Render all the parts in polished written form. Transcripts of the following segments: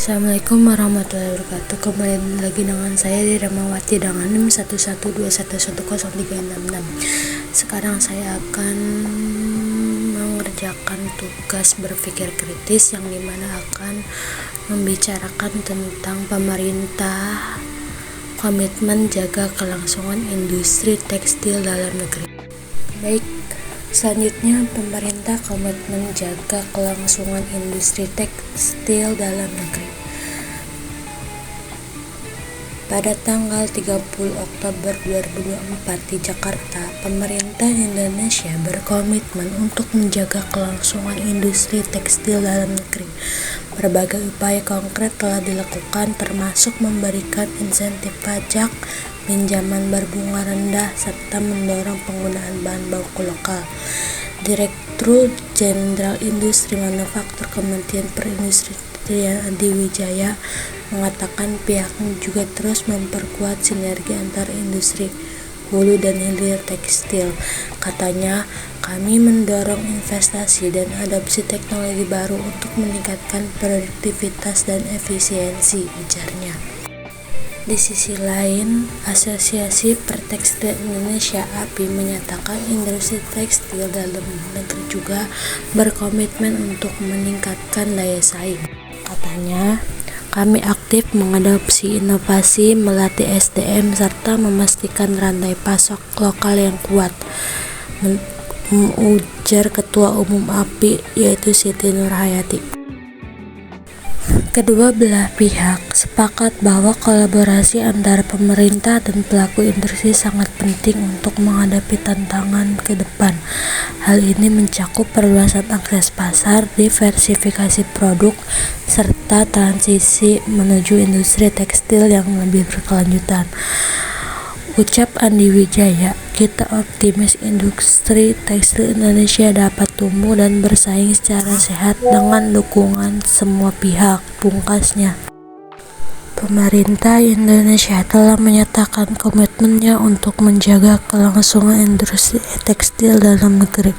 Assalamualaikum warahmatullahi wabarakatuh. Kembali lagi dengan saya di Ramawati dengan NIM 112111036. Sekarang saya akan mengerjakan tugas berpikir kritis yang dimana akan membicarakan tentang pemerintah komitmen jaga kelangsungan industri tekstil dalam negeri. Baik, selanjutnya pemerintah komitmen jaga kelangsungan industri tekstil dalam negeri. Pada tanggal 30 Oktober 2024 di Jakarta, pemerintah Indonesia berkomitmen untuk menjaga kelangsungan industri tekstil dalam negeri. Berbagai upaya konkret telah dilakukan, termasuk memberikan insentif pajak, pinjaman berbunga rendah, serta mendorong penggunaan bahan baku lokal. Direktur Jenderal Industri Manufaktur Kementerian Perindustrian Adi Wijaya mengatakan pihaknya juga terus memperkuat sinergi antar industri hulu dan hilir tekstil. Katanya, kami mendorong investasi dan adopsi teknologi baru untuk meningkatkan produktivitas dan efisiensi, ujarnya. Di sisi lain, Asosiasi Pertekstil Indonesia (API) menyatakan industri tekstil dalam negeri juga berkomitmen untuk meningkatkan daya saing. Katanya, kami aktif mengadopsi inovasi, melatih SDM, serta memastikan rantai pasok lokal yang kuat, ujar Ketua Umum API yaitu Siti Nurhayati. Kedua belah pihak sepakat bahwa kolaborasi antara pemerintah dan pelaku industri sangat penting untuk menghadapi tantangan ke depan. Hal ini mencakup perluasan akses pasar, diversifikasi produk, serta transisi menuju industri tekstil yang lebih berkelanjutan. Ucap Andi Wijaya, kita optimis industri tekstil Indonesia dapat tumbuh dan bersaing secara sehat dengan dukungan semua pihak, pungkasnya. Pemerintah Indonesia telah menyatakan komitmennya untuk menjaga kelangsungan industri tekstil dalam negeri.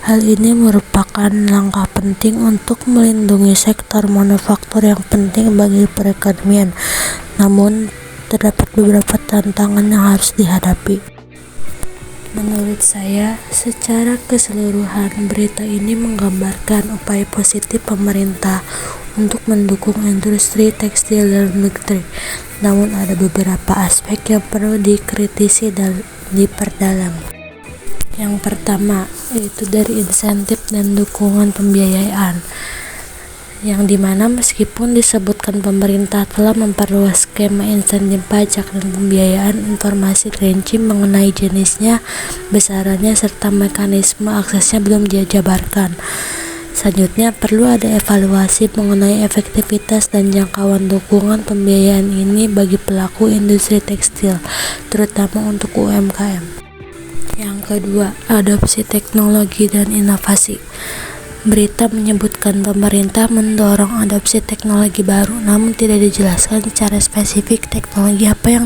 Hal ini merupakan langkah penting untuk melindungi sektor manufaktur yang penting bagi perekonomian. Namun, terdapat beberapa tantangan yang harus dihadapi. Menurut saya, secara keseluruhan berita ini menggambarkan upaya positif pemerintah untuk mendukung industri tekstil dalam negeri. Namun ada beberapa aspek yang perlu dikritisi dan diperdalam. Yang pertama, yaitu dari insentif dan dukungan pembiayaan, yang dimana meskipun disebutkan pemerintah telah memperluas skema insentif pajak dan pembiayaan, informasi rinci mengenai jenisnya, besarannya, serta mekanisme aksesnya belum dijabarkan. Selanjutnya, perlu ada evaluasi mengenai efektivitas dan jangkauan dukungan pembiayaan ini bagi pelaku industri tekstil, terutama untuk UMKM. Yang kedua, adopsi teknologi dan inovasi. Berita menyebutkan pemerintah mendorong adopsi teknologi baru, namun tidak dijelaskan secara spesifik teknologi apa yang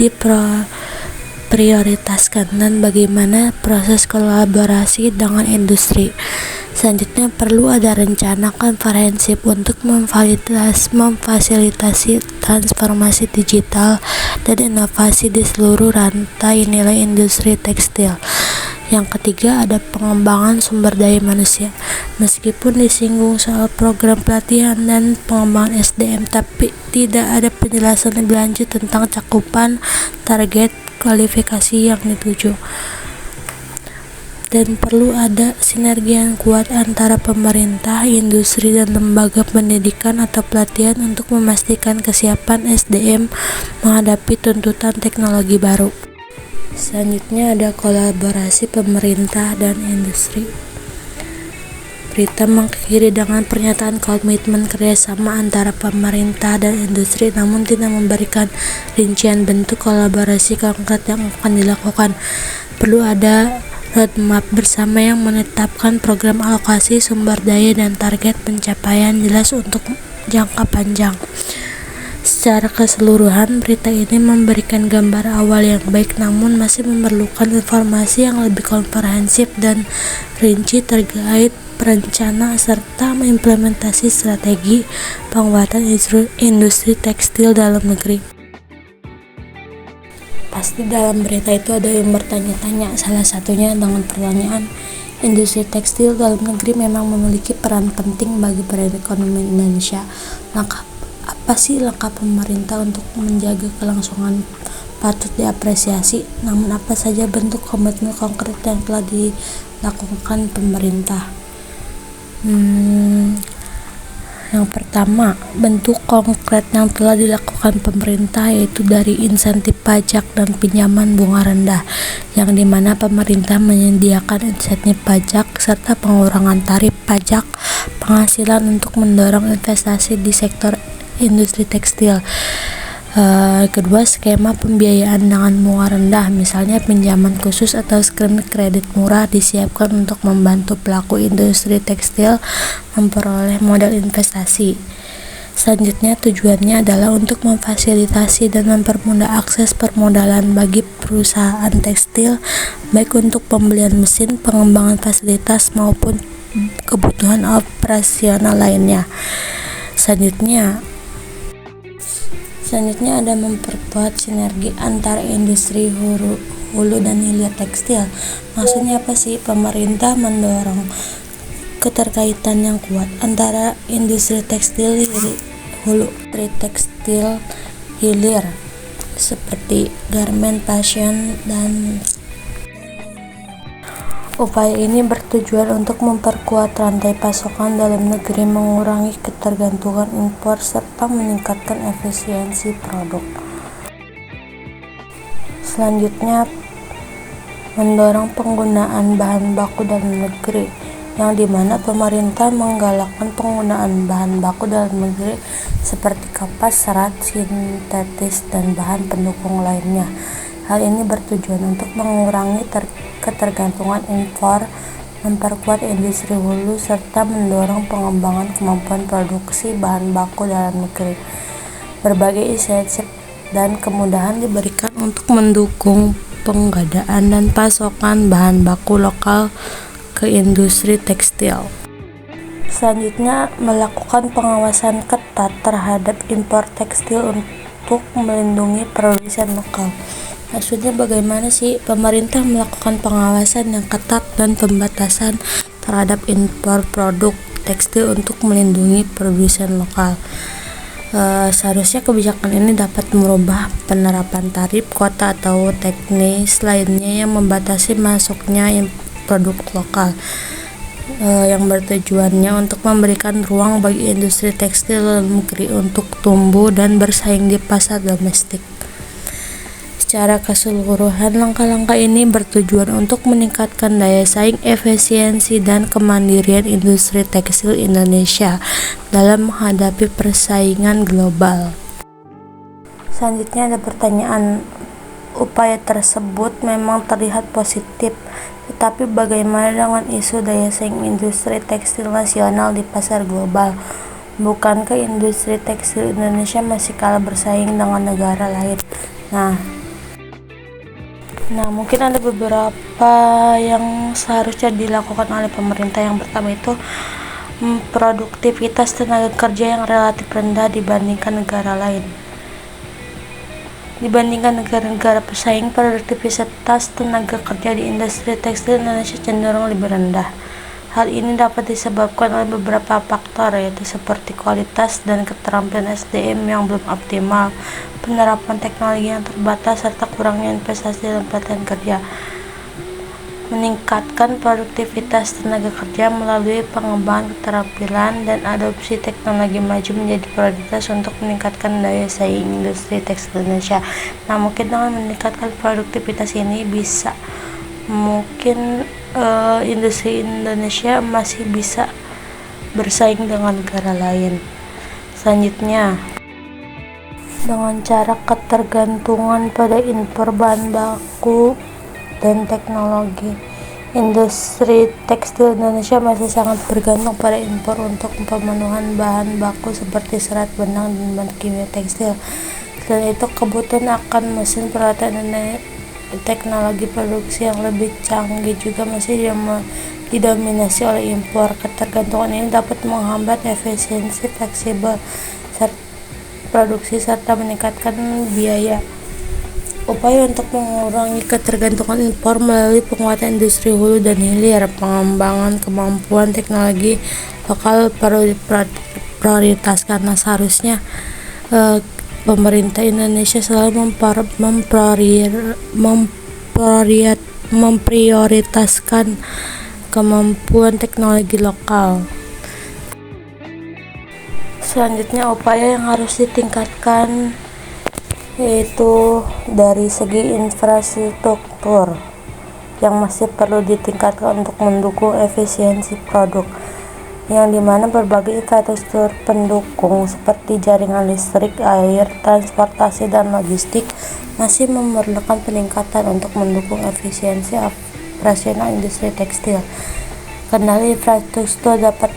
diprioritaskan dan bagaimana proses kolaborasi dengan industri. Selanjutnya, perlu ada rencana komprehensif untuk memfasilitasi transformasi digital dan inovasi di seluruh rantai nilai industri tekstil. Yang ketiga, ada pengembangan sumber daya manusia. Meskipun disinggung soal program pelatihan dan pengembangan SDM, tapi tidak ada penjelasan lebih lanjut tentang cakupan, target, kualifikasi yang dituju. Dan perlu ada sinergi yang kuat antara pemerintah, industri, dan lembaga pendidikan atau pelatihan untuk memastikan kesiapan SDM menghadapi tuntutan teknologi baru. Selanjutnya ada kolaborasi pemerintah dan industri. Berita mengakhiri dengan pernyataan komitmen kerjasama antara pemerintah dan industri, namun tidak memberikan rincian bentuk kolaborasi konkret yang akan dilakukan. Perlu ada roadmap bersama yang menetapkan program alokasi sumber daya dan target pencapaian jelas untuk jangka panjang. Secara keseluruhan, berita ini memberikan gambar awal yang baik, namun masih memerlukan informasi yang lebih komprehensif dan rinci terkait berencana serta mengimplementasi strategi penguatan industri tekstil dalam negeri. Pasti dalam berita itu ada yang bertanya-tanya, salah satunya dengan pertanyaan, industri tekstil dalam negeri memang memiliki peran penting bagi perekonomian Indonesia. Apa sih langkah pemerintah untuk menjaga kelangsungan patut diapresiasi, namun apa saja bentuk komitmen konkret yang telah dilakukan pemerintah? Yang pertama, bentuk konkret yang telah dilakukan pemerintah yaitu dari insentif pajak dan pinjaman bunga rendah, yang dimana pemerintah menyediakan insentif pajak serta pengurangan tarif pajak penghasilan untuk mendorong investasi di sektor industri tekstil. Kedua, skema pembiayaan dengan bunga rendah, misalnya pinjaman khusus atau skema kredit murah disiapkan untuk membantu pelaku industri tekstil memperoleh modal investasi. Selanjutnya, tujuannya adalah untuk memfasilitasi dan mempermudah akses permodalan bagi perusahaan tekstil, baik untuk pembelian mesin, pengembangan fasilitas, maupun kebutuhan operasional lainnya. Selanjutnya ada memperkuat sinergi antara industri hulu dan hilir tekstil. Maksudnya apa sih? Pemerintah mendorong keterkaitan yang kuat antara industri tekstil hulu, tekstil hilir seperti garment, fashion, dan upaya ini bertujuan untuk memperkuat rantai pasokan dalam negeri, mengurangi ketergantungan impor, serta meningkatkan efisiensi produk. Selanjutnya, mendorong penggunaan bahan baku dalam negeri, yang dimana pemerintah menggalakkan penggunaan bahan baku dalam negeri seperti kapas, serat, sintetis, dan bahan pendukung lainnya. Hal ini bertujuan untuk mengurangi ketergantungan impor, memperkuat industri hulu, serta mendorong pengembangan kemampuan produksi bahan baku dalam negeri. Berbagai insentif dan kemudahan diberikan untuk mendukung pengadaan dan pasokan bahan baku lokal ke industri tekstil. Selanjutnya, melakukan pengawasan ketat terhadap impor tekstil untuk melindungi produsen lokal. Maksudnya bagaimana sih pemerintah melakukan pengawasan yang ketat dan pembatasan terhadap impor produk tekstil untuk melindungi produsen lokal? Seharusnya kebijakan ini dapat merubah penerapan tarif, kuota, atau teknis lainnya yang membatasi masuknya produk lokal, yang bertujuannya untuk memberikan ruang bagi industri tekstil dalam negeri untuk tumbuh dan bersaing di pasar domestik. Secara keseluruhan, langkah-langkah ini bertujuan untuk meningkatkan daya saing, efisiensi, dan kemandirian industri tekstil Indonesia dalam menghadapi persaingan global. Selanjutnya ada pertanyaan, upaya tersebut memang terlihat positif, tetapi bagaimana dengan isu daya saing industri tekstil nasional di pasar global? Bukankah industri tekstil Indonesia masih kalah bersaing dengan negara lain? Nah, mungkin ada beberapa yang seharusnya dilakukan oleh pemerintah. Yang pertama itu produktivitas tenaga kerja yang relatif rendah dibandingkan negara lain. Dibandingkan negara-negara pesaing, produktivitas tenaga kerja di industri tekstil Indonesia cenderung lebih rendah. Hal ini dapat disebabkan oleh beberapa faktor, yaitu seperti kualitas dan keterampilan SDM yang belum optimal, penerapan teknologi yang terbatas, serta kurangnya investasi dalam pelatihan kerja. Meningkatkan produktivitas tenaga kerja melalui pengembangan keterampilan dan adopsi teknologi maju menjadi prioritas untuk meningkatkan daya saing industri tekstil Indonesia. Nah, mungkin dengan meningkatkan produktivitas ini industri Indonesia masih bisa bersaing dengan negara lain. Selanjutnya, dengan cara ketergantungan pada impor bahan baku dan teknologi, industri tekstil Indonesia masih sangat bergantung pada impor untuk pemenuhan bahan baku seperti serat, benang, dan bahan kimia tekstil. Selain itu, kebutuhan akan mesin, peralatan, dan teknologi produksi yang lebih canggih juga masih didominasi oleh impor. Ketergantungan ini dapat menghambat efisiensi fleksibel produksi serta meningkatkan biaya. Upaya untuk mengurangi ketergantungan impor melalui penguatan industri hulu dan hilir, pengembangan kemampuan teknologi lokal prioritas, karena seharusnya pemerintah Indonesia selalu memprioritaskan kemampuan teknologi lokal. Selanjutnya, upaya yang harus ditingkatkan yaitu dari segi infrastruktur yang masih perlu ditingkatkan untuk mendukung efisiensi produk, yang dimana berbagai infrastruktur pendukung seperti jaringan listrik, air, transportasi, dan logistik masih memerlukan peningkatan untuk mendukung efisiensi operasional industri tekstil. Kendali infrastruktur dapat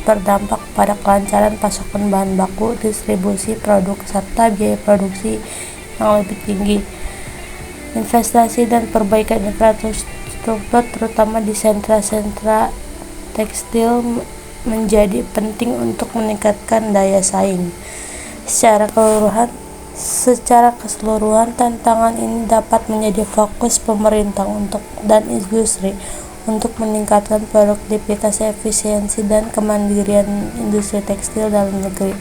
berdampak pada kelancaran pasokan bahan baku, distribusi produk, serta biaya produksi yang lebih tinggi. Investasi dan perbaikan infrastruktur, terutama di sentra-sentra tekstil, menjadi penting untuk meningkatkan daya saing. Secara keseluruhan, tantangan ini dapat menjadi fokus pemerintah dan industri untuk meningkatkan produktivitas, efisiensi, dan kemandirian industri tekstil dalam negeri.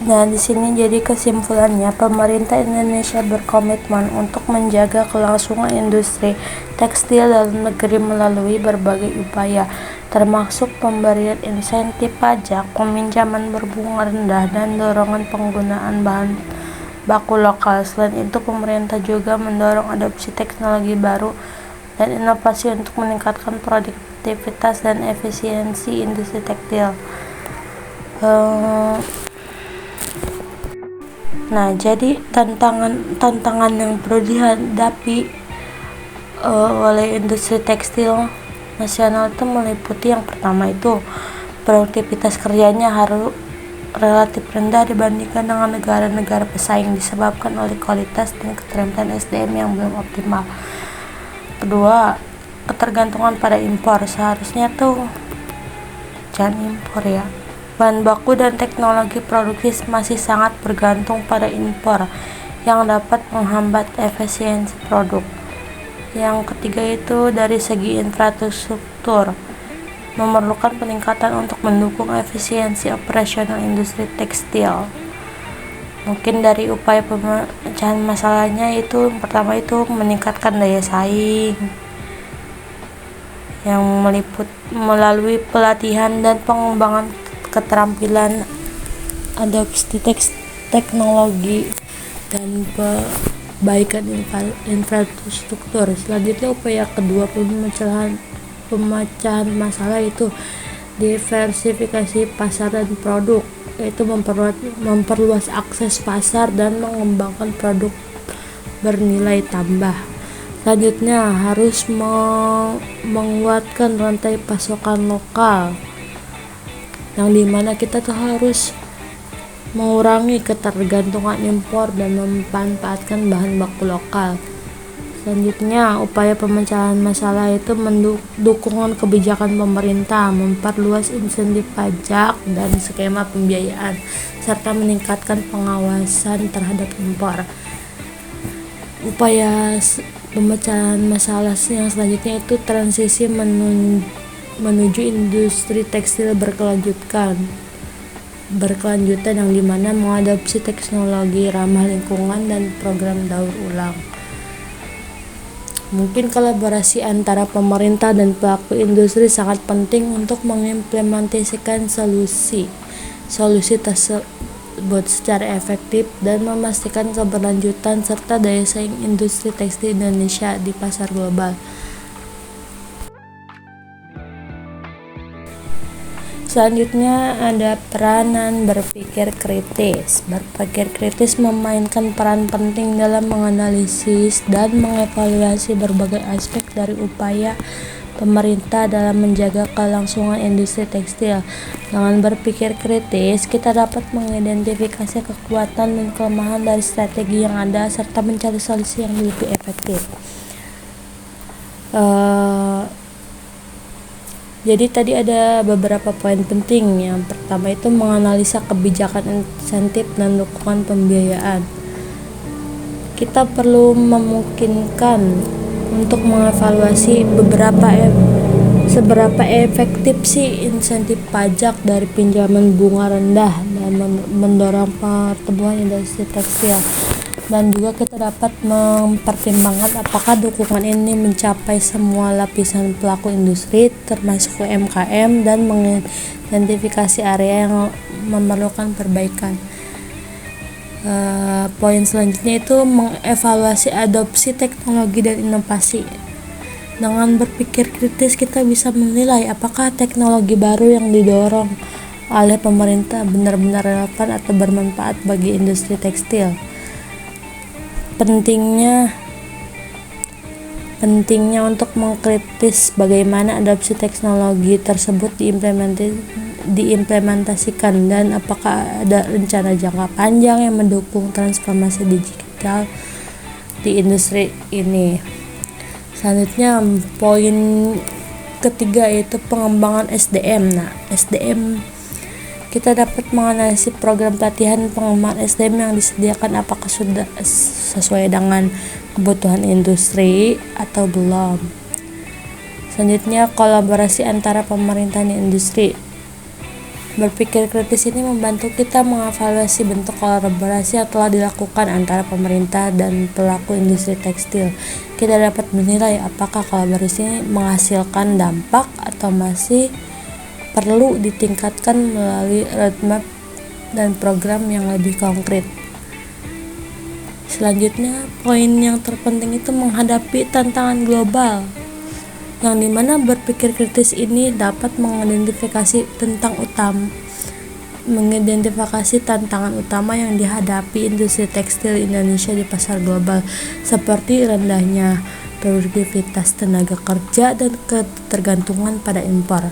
Di sini jadi kesimpulannya, pemerintah Indonesia berkomitmen untuk menjaga kelangsungan industri tekstil dalam negeri melalui berbagai upaya, termasuk pemberian insentif pajak, peminjaman berbunga rendah, dan dorongan penggunaan bahan baku lokal. Selain itu, pemerintah juga mendorong adopsi teknologi baru dan inovasi untuk meningkatkan produktivitas dan efisiensi industri tekstil. Jadi tantangan yang perlu dihadapi oleh industri tekstil nasional itu meliputi, yang pertama itu produktivitas kerjanya harus relatif rendah dibandingkan dengan negara-negara pesaing, disebabkan oleh kualitas dan keterampilan SDM yang belum optimal. Kedua, ketergantungan pada impor. Seharusnya jangan impor ya. Bahan baku dan teknologi produksi masih sangat bergantung pada impor yang dapat menghambat efisiensi produk. Yang ketiga itu dari segi infrastruktur, memerlukan peningkatan untuk mendukung efisiensi operasional industri tekstil. Mungkin dari upaya pemecahan masalahnya itu, yang pertama itu meningkatkan daya saing yang melalui pelatihan dan pengembangan keterampilan, adopsi teknologi, dan perbaikan infrastruktur. Selanjutnya, upaya kedua pemecahan masalah itu diversifikasi pasar dan produk, yaitu memperluas akses pasar dan mengembangkan produk bernilai tambah. Selanjutnya, harus menguatkan rantai pasokan lokal, yang dimana kita harus mengurangi ketergantungan impor dan memanfaatkan bahan baku lokal. Selanjutnya, upaya pemecahan masalah itu dukungan kebijakan pemerintah, memperluas insentif pajak dan skema pembiayaan, serta meningkatkan pengawasan terhadap impor. Upaya pemecahan masalah yang selanjutnya itu transisi menuju industri tekstil berkelanjutan, yang dimana mengadopsi teknologi ramah lingkungan dan program daur ulang. Mungkin kolaborasi antara pemerintah dan pelaku industri sangat penting untuk mengimplementasikan solusi tersebut secara efektif dan memastikan keberlanjutan serta daya saing industri tekstil Indonesia di pasar global. Selanjutnya ada peranan berpikir kritis. Berpikir kritis memainkan peran penting dalam menganalisis dan mengevaluasi berbagai aspek dari upaya pemerintah dalam menjaga kelangsungan industri tekstil. Dengan berpikir kritis, kita dapat mengidentifikasi kekuatan dan kelemahan dari strategi yang ada serta mencari solusi yang lebih efektif. Jadi tadi ada beberapa poin penting. Yang pertama itu menganalisa kebijakan insentif dan dukungan pembiayaan. Kita perlu memungkinkan untuk mengevaluasi seberapa efektif sih insentif pajak dari pinjaman bunga rendah dan mendorong pertumbuhan industri tekstil. Dan juga kita dapat mempertimbangkan apakah dukungan ini mencapai semua lapisan pelaku industri termasuk UMKM dan mengidentifikasi area yang memerlukan perbaikan. Poin selanjutnya itu mengevaluasi adopsi teknologi dan inovasi. Dengan berpikir kritis kita bisa menilai apakah teknologi baru yang didorong oleh pemerintah benar-benar relevan atau bermanfaat bagi industri tekstil. Pentingnya untuk mengkritis bagaimana adopsi teknologi tersebut diimplementasikan dan apakah ada rencana jangka panjang yang mendukung transformasi digital di industri ini. Selanjutnya poin ketiga yaitu pengembangan SDM. SDM kita dapat menganalisis program pelatihan pengembangan SDM yang disediakan apakah sudah sesuai dengan kebutuhan industri atau belum. Selanjutnya kolaborasi antara pemerintah dan industri. Berpikir kritis ini membantu kita mengevaluasi bentuk kolaborasi yang telah dilakukan antara pemerintah dan pelaku industri tekstil. Kita dapat menilai apakah kolaborasi ini menghasilkan dampak atau masih perlu ditingkatkan melalui roadmap dan program yang lebih konkret. Selanjutnya, poin yang terpenting itu menghadapi tantangan global, yang dimana berpikir kritis ini dapat mengidentifikasi tantangan utama yang dihadapi industri tekstil Indonesia di pasar global, seperti rendahnya produktivitas tenaga kerja dan ketergantungan pada impor.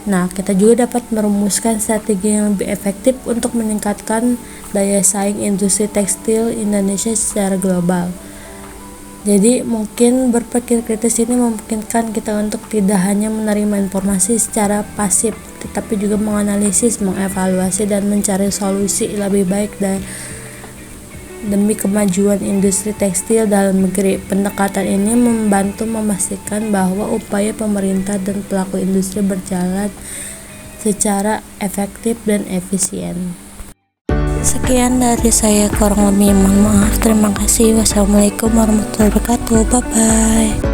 Kita juga dapat merumuskan strategi yang lebih efektif untuk meningkatkan daya saing industri tekstil Indonesia secara global. Jadi mungkin berpikir kritis ini memungkinkan kita untuk tidak hanya menerima informasi secara pasif, tetapi juga menganalisis, mengevaluasi, dan mencari solusi lebih baik demi kemajuan industri tekstil dalam negeri. Pendekatan ini membantu memastikan bahwa upaya pemerintah dan pelaku industri berjalan secara efektif dan efisien. Sekian dari saya, kurang lebih mohon maaf. Terima kasih. Wassalamualaikum warahmatullahi wabarakatuh. Bye bye.